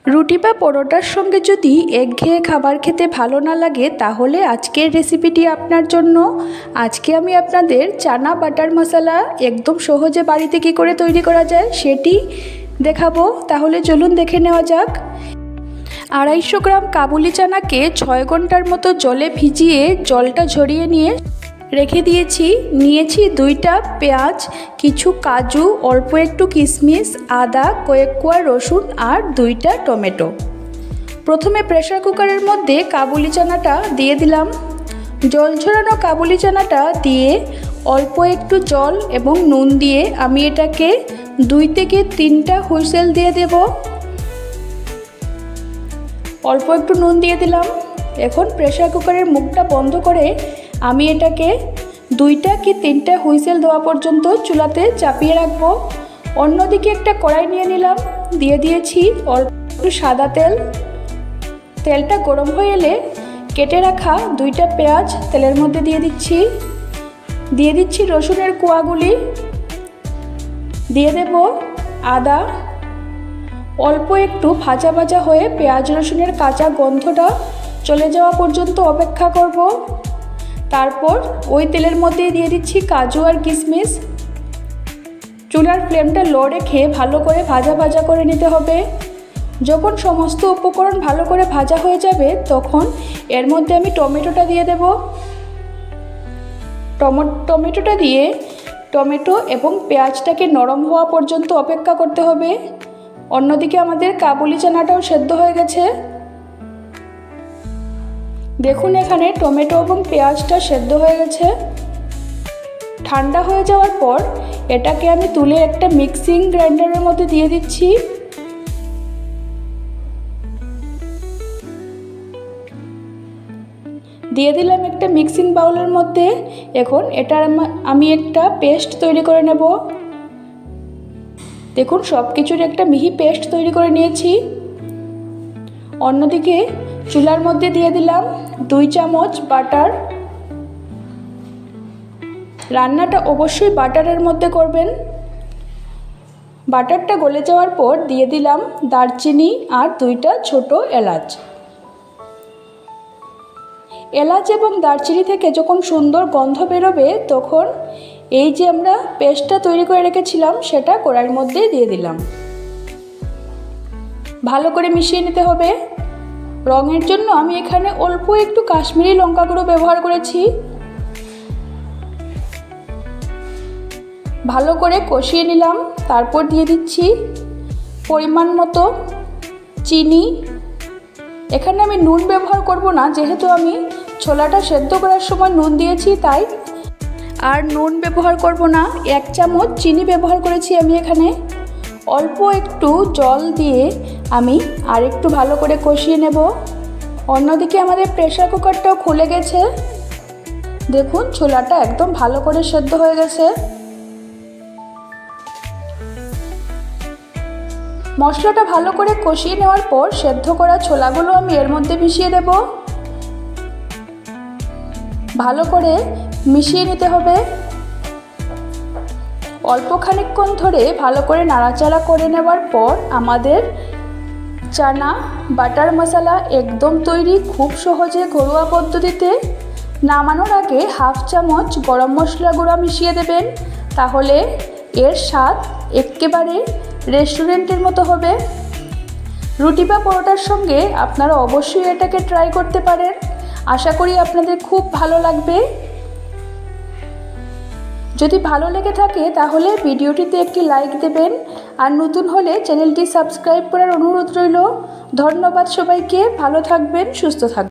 রুটি বা পরোটার সঙ্গে যদি একঘেয়ে খাবার খেতে ভালো না লাগে তাহলে আজকের রেসিপিটি আপনার জন্য। আজকে আমি আপনাদের চানা বাটার মশলা একদম সহজে বাড়িতে কী করে তৈরি করা যায় সেটি দেখাবো। তাহলে চলুন দেখে নেওয়া যাক। 250 গ্রাম কাবুলি চানাকে 6 ঘন্টার মতো জলে ভিজিয়ে জলটা ঝরিয়ে নিয়ে রেখে দিয়েছি। নিয়েছি 2টা পেঁয়াজ, কিছু কাজু, অল্প একটু কিশমিশ, আদা, কয়েক কোয়া রসুন আর 2টা টমেটো। প্রথমে প্রেসার কুকারের মধ্যে কাবুলি চানাটা দিয়ে দিলাম। জল ঝরানো কাবুলি চানাটা দিয়ে অল্প একটু জল এবং নুন দিয়ে আমি এটাকে 2 থেকে 3টা হুইসেল দিয়ে দেব। অল্প একটু নুন দিয়ে দিলাম। এখন প্রেসার কুকারের মুখটা বন্ধ করে আমি এটাকে 2টা কি 3টা হুইসেল দেওয়া পর্যন্ত চুলাতে চাপিয়ে রাখবো। অন্যদিকে একটা কড়াই নিয়ে নিলাম, দিয়ে দিয়েছি অল্প একটু সাদা তেল। তেলটা গরম হয়ে এলে কেটে রাখা 2টা পেঁয়াজ তেলের মধ্যে দিয়ে দিচ্ছি রসুনের কোয়াগুলি, দিয়ে দেব আদা। অল্প একটু ভাজা ভাজা হয়ে পেঁয়াজ রসুনের কাঁচা গন্ধটা চলে যাওয়া পর্যন্ত অপেক্ষা করব। তারপর ওই তেলের মধ্যে দিয়ে দিচ্ছি কাজু আর কিশমিশ। চুলার ফ্লেমটা লো রেখে ভালো করে ভাজা ভাজা করে নিতে হবে। যখন সমস্ত উপকরণ ভালো করে ভাজা হয়ে যাবে তখন এর মধ্যে আমি টমেটোটা দিয়ে দেব। টমেটোটা দিয়ে টমেটো এবং পেঁয়াজটাকে নরম হওয়া পর্যন্ত অপেক্ষা করতে হবে। অন্যদিকে আমাদের কাবুলি চানাটাও সেদ্ধ হয়ে গেছে। দেখুন এখানে টমেটো এবং পেঁয়াজটা সেদ্ধ হয়ে গেছে। ঠান্ডা হয়ে যাওয়ার পর এটাকে আমি তুলে একটা মিক্সিং গ্রাইন্ডারের মধ্যে দিয়ে দিচ্ছি। দিয়ে দিলাম একটা মিক্সিং বাউলের মধ্যে। এখন এটার আমি একটা পেস্ট তৈরি করে নেব। দেখুন সব কিছুর একটা মিহি পেস্ট তৈরি করে নিয়েছি। অন্যদিকে চুলার মধ্যে দিয়ে দিলাম 2 চামচ বাটার। রান্নাটা অবশ্যই বাটারের মধ্যে করবেন। বাটারটা গলে যাওয়ার পর দিয়ে দিলাম দারচিনি আর 2টা ছোট এলাচ। এলাচ এবং দারচিনি থেকে যখন সুন্দর গন্ধ বেরোবে তখন এই যে আমরা পেস্টটা তৈরি করে রেখেছিলাম সেটা কড়াইয়ের মধ্যে দিয়ে দিলাম। ভালো করে মিশিয়ে নিতে হবে। রঙের জন্য আমি এখানে অল্প একটু কাশ্মীরি লঙ্কা গুঁড়ো ব্যবহার করেছি। ভালো করে কষিয়ে নিলাম। তারপর দিয়ে দিচ্ছি পরিমাণ মতো চিনি। এখানে আমি নুন ব্যবহার করব না, যেহেতু আমি ছোলাটা সেদ্ধ করার সময় নুন দিয়েছি তাই আর নুন ব্যবহার করব না। 1 চামচ চিনি ব্যবহার করেছি আমি এখানে। অল্প একটু জল দিয়ে আমি আর একটু ভালো করে কষিয়ে নেব। অন্যদিকে আমাদের প্রেসার কুকারটাও খুলে গেছে। দেখুন ছোলাটা একদম ভালো করে সেদ্ধ হয়ে গেছে। মশলাটা ভালো করে কষিয়ে নেওয়ার পর সেদ্ধ করা ছোলাগুলো আমি এর মধ্যে মিশিয়ে দেব। ভালো করে মিশিয়ে নিতে হবে। অল্প খানিকক্ষণ ধরে ভালো করে নাড়াচাড়া করে নেওয়ার পর আমাদের চানা বাটার মশলা একদম তৈরি। খুব সহজে ঘরোয়া পদ্ধতিতে। নামানোর আগে 1/2 চামচ গরম মশলা গুঁড়া মিশিয়ে দেবেন, তাহলে এর স্বাদ একেবারে রেস্টুরেন্টের মতো হবে। রুটি বা পরোটার সঙ্গে আপনারা অবশ্যই এটাকে ট্রাই করতে পারেন। আশা করি আপনাদের খুব ভালো লাগবে। যদি ভালো লেগে থাকে তাহলে ভিডিওটিতে একটি লাইক দেবেন আর নতুন হলে চ্যানেলটি সাবস্ক্রাইব করার অনুরোধ রইল। ধন্যবাদ সবাইকে। ভালো থাকবেন, সুস্থ থাকবেন।